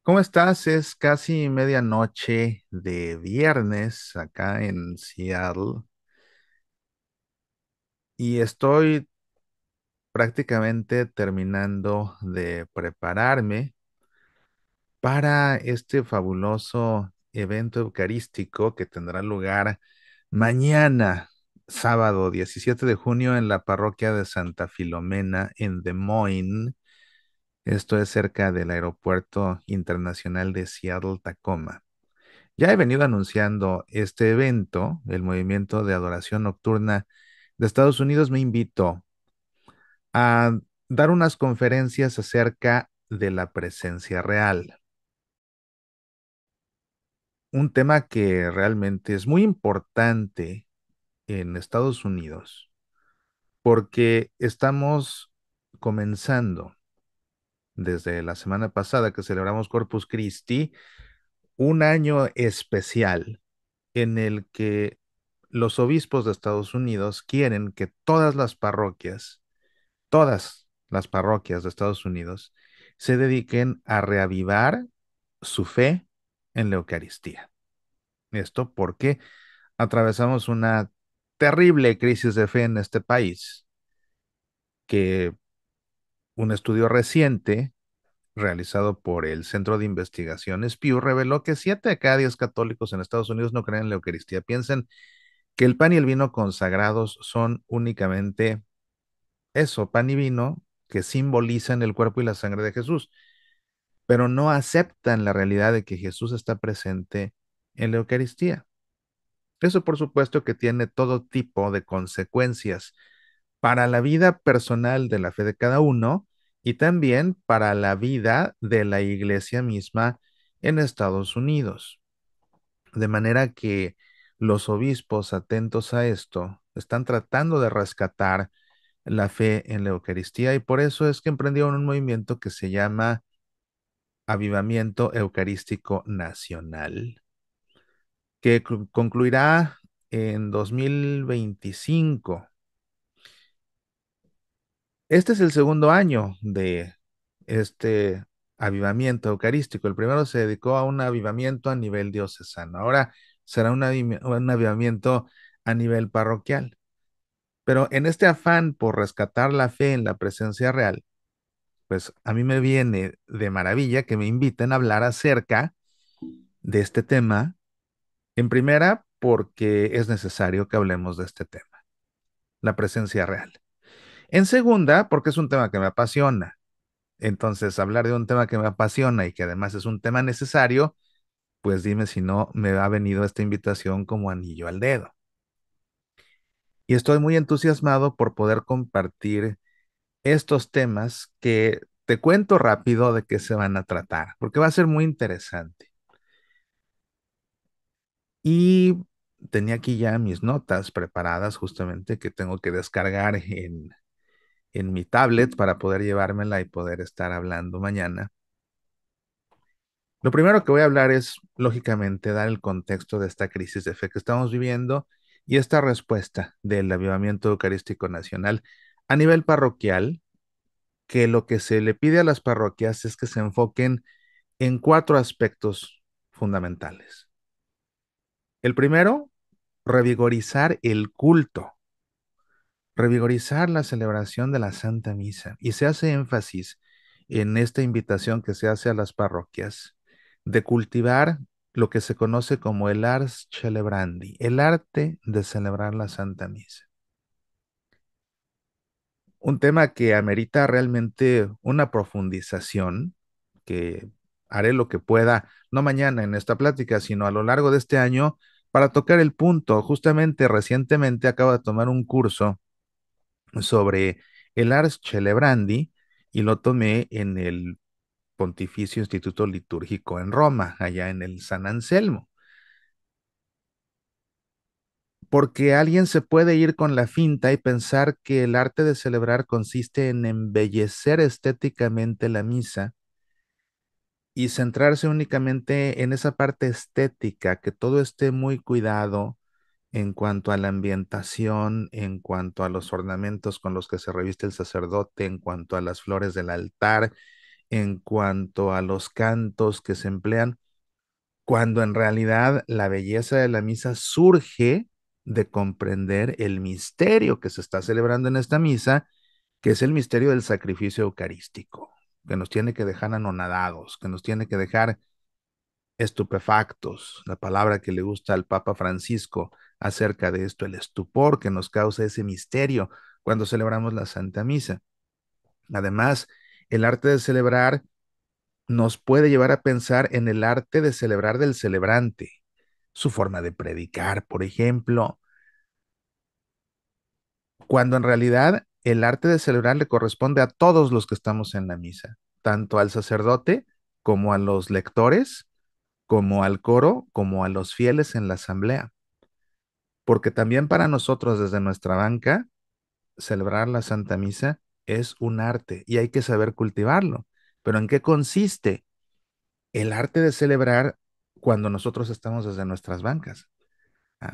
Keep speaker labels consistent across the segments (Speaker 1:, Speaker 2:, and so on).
Speaker 1: ¿Cómo estás? Es casi medianoche de viernes acá en Seattle y estoy prácticamente terminando de prepararme para este fabuloso evento eucarístico que tendrá lugar mañana, sábado 17 de junio, en la parroquia de Santa Filomena en Des Moines. Esto es cerca del Aeropuerto Internacional de Seattle-Tacoma. Ya he venido anunciando este evento. El Movimiento de Adoración Nocturna de Estados Unidos me invitó a dar unas conferencias acerca de la presencia real, un tema que realmente es muy importante en Estados Unidos porque estamos comenzando desde la semana pasada que celebramos Corpus Christi, un año especial en el que los obispos de Estados Unidos quieren que todas las parroquias de Estados Unidos, se dediquen a reavivar su fe en la Eucaristía. Esto porque atravesamos una terrible crisis de fe en este país, que un estudio reciente realizado por el Centro de Investigaciones Pew reveló que 7 de cada 10 católicos en Estados Unidos no creen en la Eucaristía. Piensan que el pan y el vino consagrados son únicamente eso, pan y vino que simbolizan el cuerpo y la sangre de Jesús, pero no aceptan la realidad de que Jesús está presente en la Eucaristía. Eso, por supuesto, que tiene todo tipo de consecuencias para la vida personal de la fe de cada uno y también para la vida de la iglesia misma en Estados Unidos. De manera que los obispos atentos a esto están tratando de rescatar la fe en la Eucaristía y por eso es que emprendieron un movimiento que se llama Avivamiento Eucarístico Nacional, que concluirá en 2025. Este es el segundo año de este avivamiento eucarístico. El primero se dedicó a un avivamiento a nivel diocesano. Ahora será un avivamiento a nivel parroquial. Pero en este afán por rescatar la fe en la presencia real, pues a mí me viene de maravilla que me inviten a hablar acerca de este tema. En primera, porque es necesario que hablemos de este tema, la presencia real. En segunda, porque es un tema que me apasiona. Entonces, hablar de un tema que me apasiona y que además es un tema necesario, pues dime si no me ha venido esta invitación como anillo al dedo. Y estoy muy entusiasmado por poder compartir estos temas que te cuento rápido de qué se van a tratar, porque va a ser muy interesante. Y tenía aquí ya mis notas preparadas justamente que tengo que descargar en mi tablet para poder llevármela y poder estar hablando mañana. Lo primero que voy a hablar es, lógicamente, dar el contexto de esta crisis de fe que estamos viviendo y esta respuesta del Avivamiento Eucarístico Nacional a nivel parroquial, que lo que se le pide a las parroquias es que se enfoquen en cuatro aspectos fundamentales. El primero, revigorizar el culto, revigorizar la celebración de la Santa Misa. Y se hace énfasis en esta invitación que se hace a las parroquias de cultivar lo que se conoce como el ars celebrandi, el arte de celebrar la Santa Misa. Un tema que amerita realmente una profundización, que haré lo que pueda, no mañana en esta plática, sino a lo largo de este año, para tocar el punto. Justamente recientemente acabo de tomar un curso sobre el Ars Celebrandi y lo tomé en el Pontificio Instituto Litúrgico en Roma, allá en el San Anselmo, porque alguien se puede ir con la finta y pensar que el arte de celebrar consiste en embellecer estéticamente la misa y centrarse únicamente en esa parte estética, que todo esté muy cuidado en cuanto a la ambientación, en cuanto a los ornamentos con los que se reviste el sacerdote, en cuanto a las flores del altar, en cuanto a los cantos que se emplean, cuando en realidad la belleza de la misa surge de comprender el misterio que se está celebrando en esta misa, que es el misterio del sacrificio eucarístico, que nos tiene que dejar anonadados, que nos tiene que dejar estupefactos, la palabra que le gusta al Papa Francisco acerca de esto, el estupor que nos causa ese misterio cuando celebramos la Santa Misa. Además, el arte de celebrar nos puede llevar a pensar en el arte de celebrar del celebrante, su forma de predicar, por ejemplo, cuando en realidad el arte de celebrar le corresponde a todos los que estamos en la misa, tanto al sacerdote como a los lectores, como al coro, como a los fieles en la asamblea. Porque también para nosotros desde nuestra banca, celebrar la Santa Misa es un arte y hay que saber cultivarlo. Pero ¿en qué consiste el arte de celebrar cuando nosotros estamos desde nuestras bancas?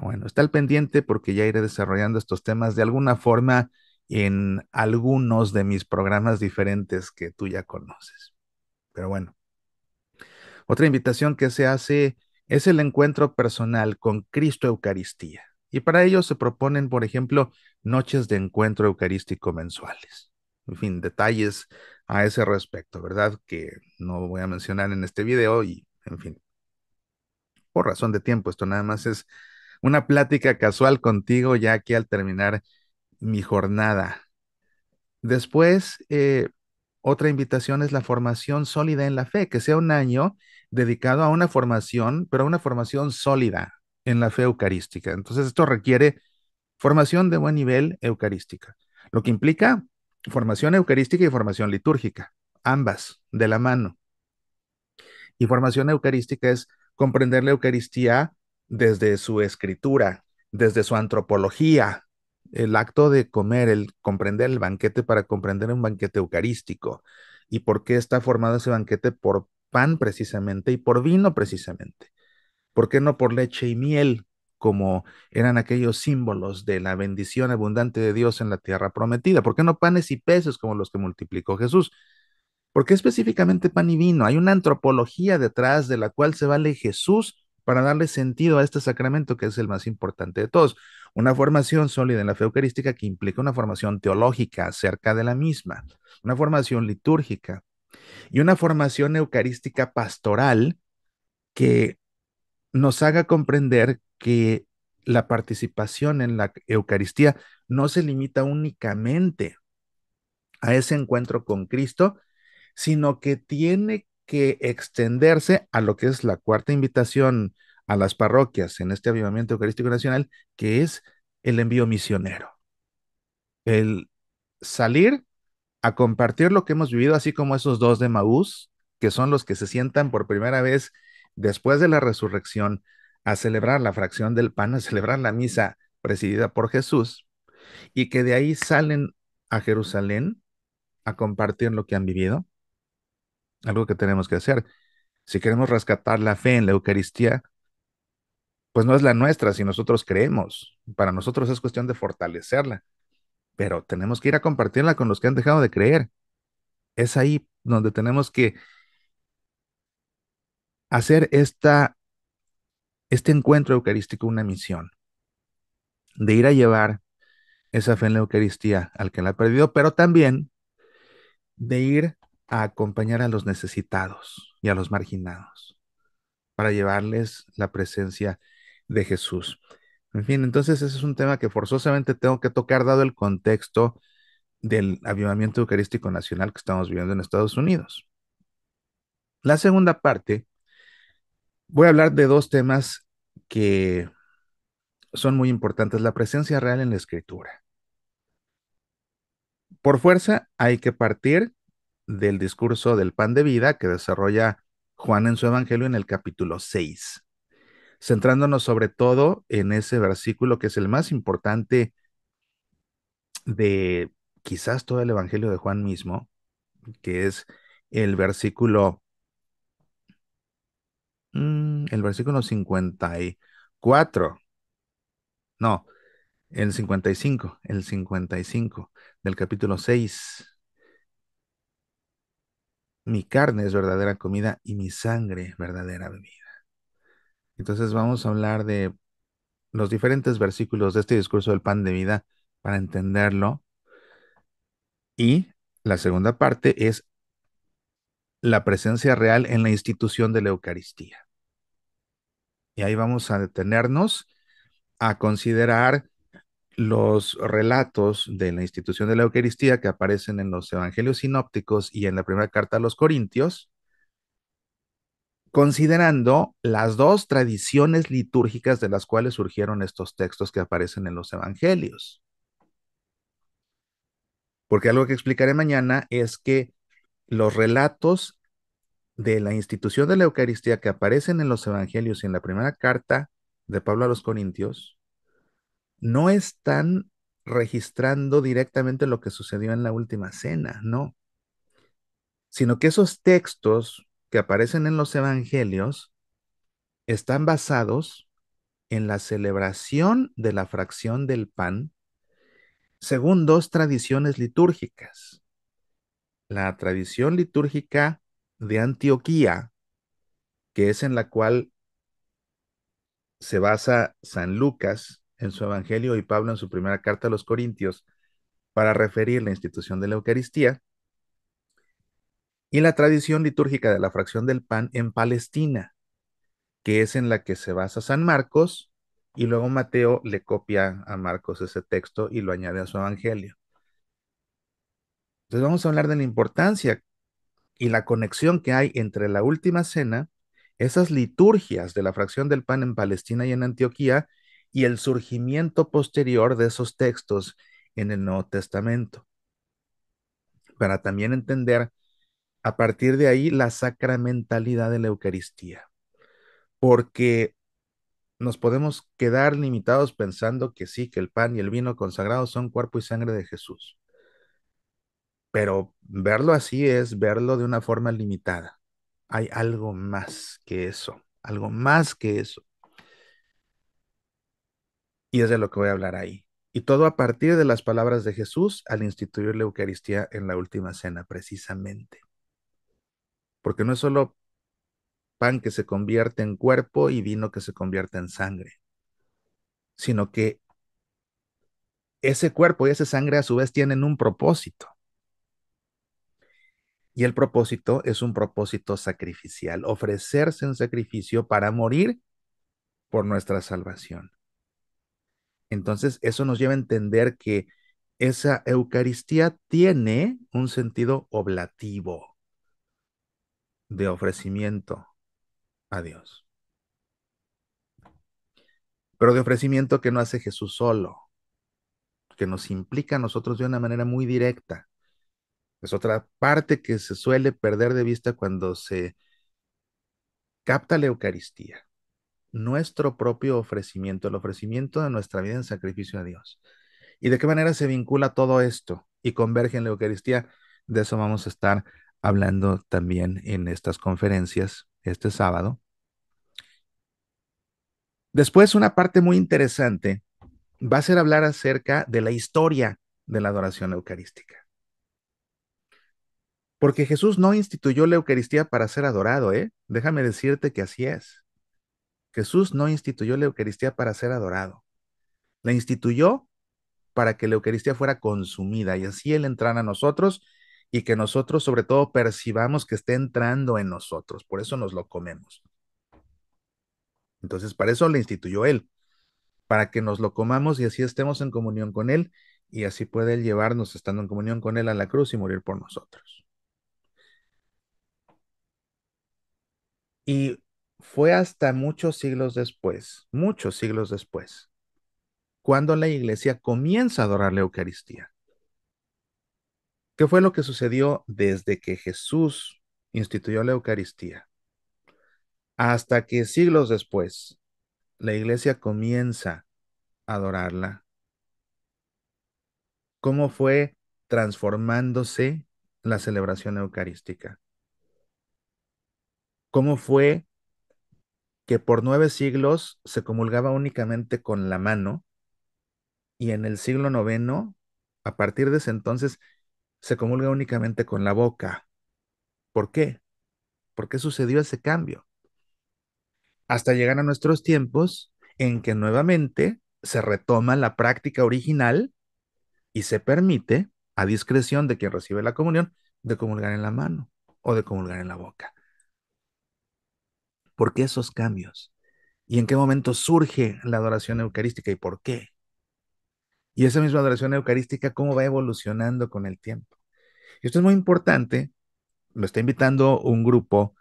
Speaker 1: Bueno, está al pendiente porque ya iré desarrollando estos temas de alguna forma en algunos de mis programas diferentes que tú ya conoces. Pero bueno, otra invitación que se hace es el encuentro personal con Cristo Eucaristía. Y para ello se proponen, por ejemplo, noches de encuentro eucarístico mensuales. En fin, detalles a ese respecto, ¿verdad? Que no voy a mencionar en este video y, en fin, por razón de tiempo, esto nada más es una plática casual contigo ya aquí al terminar mi jornada. Después, otra invitación es la formación sólida en la fe, que sea un año dedicado a una formación, pero a una formación sólida en la fe eucarística. Entonces, esto requiere formación de buen nivel eucarística, lo que implica formación eucarística y formación litúrgica, ambas de la mano. Y formación eucarística es comprender la Eucaristía desde su escritura, desde su antropología, el acto de comer, el comprender el banquete para comprender un banquete eucarístico. ¿Y por qué está formado ese banquete? Por pan precisamente y por vino precisamente. ¿Por qué no por leche y miel, como eran aquellos símbolos de la bendición abundante de Dios en la tierra prometida? ¿Por qué no panes y peces como los que multiplicó Jesús? ¿Por qué específicamente pan y vino? Hay una antropología detrás de la cual se vale Jesús para darle sentido a este sacramento que es el más importante de todos. Una formación sólida en la fe eucarística que implica una formación teológica acerca de la misma, una formación litúrgica y una formación eucarística pastoral que nos haga comprender que la participación en la Eucaristía no se limita únicamente a ese encuentro con Cristo, sino que tiene que extenderse a lo que es la cuarta invitación a las parroquias en este Avivamiento Eucarístico Nacional, que es el envío misionero, el salir a compartir lo que hemos vivido, así como esos dos de Maús, que son los que se sientan por primera vez después de la resurrección a celebrar la fracción del pan, a celebrar la misa presidida por Jesús, y que de ahí salen a Jerusalén a compartir lo que han vivido, algo que tenemos que hacer. Si queremos rescatar la fe en la Eucaristía, pues no es la nuestra si nosotros creemos. Para nosotros es cuestión de fortalecerla, pero tenemos que ir a compartirla con los que han dejado de creer. Es ahí donde tenemos que hacer este encuentro eucarístico una misión, de ir a llevar esa fe en la Eucaristía al que la ha perdido, pero también de ir a acompañar a los necesitados y a los marginados, para llevarles la presencia de Jesús. En fin, entonces ese es un tema que forzosamente tengo que tocar dado el contexto del avivamiento eucarístico nacional que estamos viviendo en Estados Unidos. La segunda parte, voy a hablar de dos temas que son muy importantes, la presencia real en la escritura. Por fuerza, hay que partir del discurso del pan de vida que desarrolla Juan en su Evangelio en el capítulo 6, centrándonos sobre todo en ese versículo que es el más importante de quizás todo el Evangelio de Juan mismo, que es el versículo, el versículo 54, no, el 55 del capítulo 6. Mi carne es verdadera comida y mi sangre verdadera bebida. Entonces vamos a hablar de los diferentes versículos de este discurso del pan de vida para entenderlo. Y la segunda parte es la presencia real en la institución de la Eucaristía. Y ahí vamos a detenernos a considerar los relatos de la institución de la Eucaristía que aparecen en los evangelios sinópticos y en la primera carta a los Corintios, considerando las dos tradiciones litúrgicas de las cuales surgieron estos textos que aparecen en los evangelios. Porque algo que explicaré mañana es que los relatos de la institución de la Eucaristía que aparecen en los evangelios y en la primera carta de Pablo a los Corintios no están registrando directamente lo que sucedió en la última cena, no, sino que esos textos que aparecen en los evangelios están basados en la celebración de la fracción del pan según dos tradiciones litúrgicas. La tradición litúrgica de Antioquía, que es en la cual se basa San Lucas en su evangelio y Pablo en su primera carta a los Corintios para referir la institución de la Eucaristía, y la tradición litúrgica de la fracción del pan en Palestina, que es en la que se basa San Marcos, y luego Mateo le copia a Marcos ese texto y lo añade a su evangelio. Entonces vamos a hablar de la importancia y la conexión que hay entre la última cena, esas liturgias de la fracción del pan en Palestina y en Antioquía, y el surgimiento posterior de esos textos en el Nuevo Testamento, para también entender a partir de ahí la sacramentalidad de la Eucaristía, porque nos podemos quedar limitados pensando que sí, que el pan y el vino consagrados son cuerpo y sangre de Jesús, pero verlo así es verlo de una forma limitada. Hay algo más que eso, algo más que eso, y es de lo que voy a hablar ahí. Y todo a partir de las palabras de Jesús al instituir la Eucaristía en la última cena, precisamente. Porque no es solo pan que se convierte en cuerpo y vino que se convierte en sangre, sino que ese cuerpo y esa sangre a su vez tienen un propósito. Y el propósito es un propósito sacrificial, ofrecerse en sacrificio para morir por nuestra salvación. Entonces, eso nos lleva a entender que esa Eucaristía tiene un sentido oblativo de ofrecimiento a Dios, pero de ofrecimiento que no hace Jesús solo, que nos implica a nosotros de una manera muy directa. Es otra parte que se suele perder de vista cuando se capta la Eucaristía, nuestro propio ofrecimiento, el ofrecimiento de nuestra vida en sacrificio a Dios. ¿Y de qué manera se vincula todo esto y converge en la Eucaristía? De eso vamos a estar hablando también en estas conferencias este sábado. Después, una parte muy interesante va a ser hablar acerca de la historia de la adoración eucarística. Porque Jesús no instituyó la Eucaristía para ser adorado, ¿eh? Déjame decirte que así es. Jesús no instituyó la Eucaristía para ser adorado. La instituyó para que la Eucaristía fuera consumida y así Él entrara a nosotros y que nosotros sobre todo percibamos que está entrando en nosotros. Por eso nos lo comemos. Entonces, para eso le instituyó Él, para que nos lo comamos y así estemos en comunión con Él y así puede Él llevarnos estando en comunión con Él a la cruz y morir por nosotros. Y fue hasta muchos siglos después, cuando la iglesia comienza a adorar la Eucaristía. ¿Qué fue lo que sucedió desde que Jesús instituyó la Eucaristía hasta que siglos después la iglesia comienza a adorarla? ¿Cómo fue transformándose la celebración eucarística? ¿Cómo fue que por 9 siglos se comulgaba únicamente con la mano y en el siglo noveno, a partir de ese entonces, se comulga únicamente con la boca? ¿Por qué? ¿Por qué sucedió ese cambio? Hasta llegar a nuestros tiempos en que nuevamente se retoma la práctica original y se permite, a discreción de quien recibe la comunión, de comulgar en la mano o de comulgar en la boca. ¿Por qué esos cambios? ¿Y en qué momento surge la adoración eucarística y por qué? Y esa misma adoración eucarística, ¿cómo va evolucionando con el tiempo? Esto es muy importante. Lo está invitando un grupo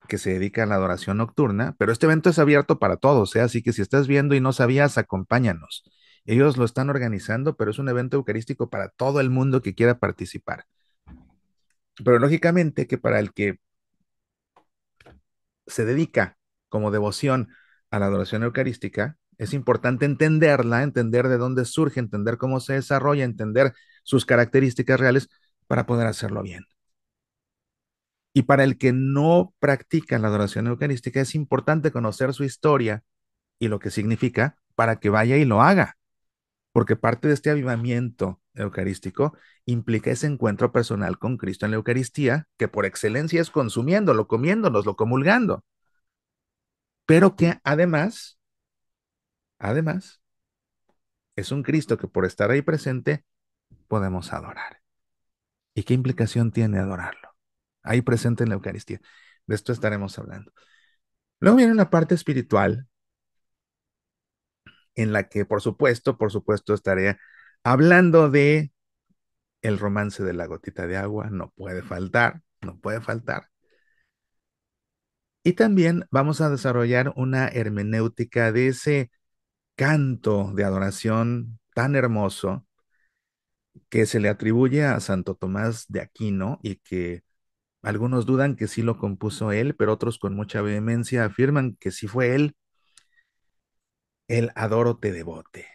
Speaker 1: que se dedica a la adoración nocturna, pero este evento es abierto para todos, ¿eh? Así que si estás viendo y no sabías, acompáñanos. Ellos lo están organizando, pero es un evento eucarístico para todo el mundo que quiera participar. Pero lógicamente que para el que se dedica como devoción a la adoración eucarística, es importante entenderla, entender de dónde surge, entender cómo se desarrolla, entender sus características reales para poder hacerlo bien. Y para el que no practica la adoración eucarística, es importante conocer su historia y lo que significa para que vaya y lo haga, porque parte de este avivamiento eucarístico implica ese encuentro personal con Cristo en la Eucaristía, que por excelencia es consumiéndolo, comiéndonos, lo comulgando, pero que además, es un Cristo que por estar ahí presente podemos adorar. ¿Y qué implicación tiene adorarlo? Ahí presente en la Eucaristía. De esto estaremos hablando. Luego viene una parte espiritual en la que, por supuesto, estaré hablando de el romance de la gotita de agua, no puede faltar, no puede faltar. Y también vamos a desarrollar una hermenéutica de ese canto de adoración tan hermoso que se le atribuye a Santo Tomás de Aquino y que algunos dudan que sí lo compuso él, pero otros con mucha vehemencia afirman que sí fue él, el Adoro te devote.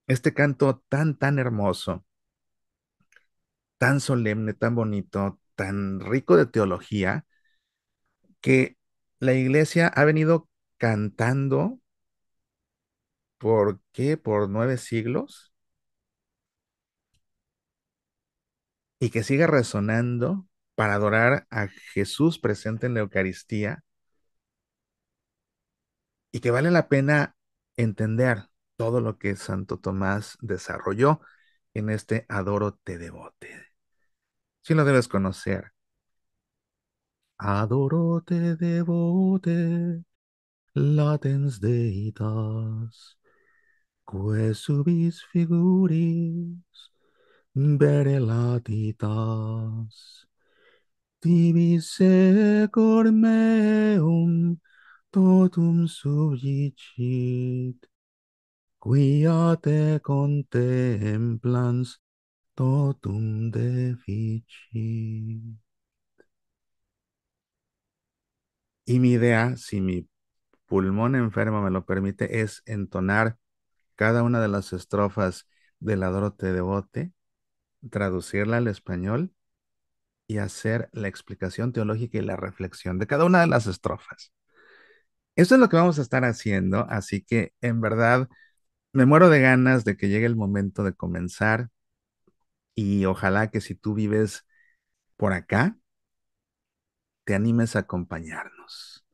Speaker 1: Este canto tan hermoso, tan solemne, tan bonito, tan rico de teología, que la iglesia ha venido cantando, ¿por qué? Por 9 siglos, y que sigue resonando para adorar a Jesús presente en la Eucaristía, y que vale la pena entender todo lo que Santo Tomás desarrolló en este Adoro te devote. Si lo debes conocer. Adoro te devote, latens deitas, que subis figuris, bere latitas, tibi secor meum totum subjicit, quia te contemplans totum deficit. Y mi idea, si mi pulmón enfermo me lo permite, es entonar cada una de las estrofas del Adoro te devote, traducirla al español y hacer la explicación teológica y la reflexión de cada una de las estrofas. Esto es lo que vamos a estar haciendo, así que en verdad me muero de ganas de que llegue el momento de comenzar y ojalá que si tú vives por acá, te animes a acompañarnos.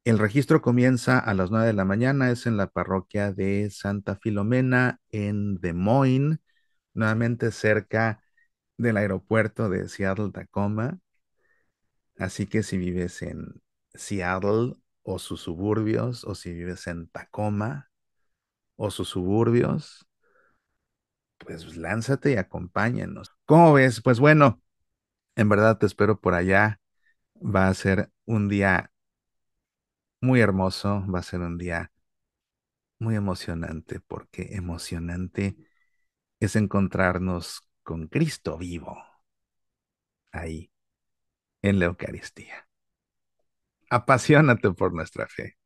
Speaker 1: El registro comienza a las 9 de la mañana, es en la parroquia de Santa Filomena en Des Moines, nuevamente cerca del aeropuerto de Seattle-Tacoma. Así que si vives en Seattle o sus suburbios, o si vives en Tacoma o sus suburbios, pues lánzate y acompáñenos. ¿Cómo ves? Pues bueno, en verdad te espero por allá. Va a ser un día muy hermoso, va a ser un día muy emocionante, porque emocionante es encontrarnos con Cristo vivo ahí en la Eucaristía. Apasionate por nuestra fe.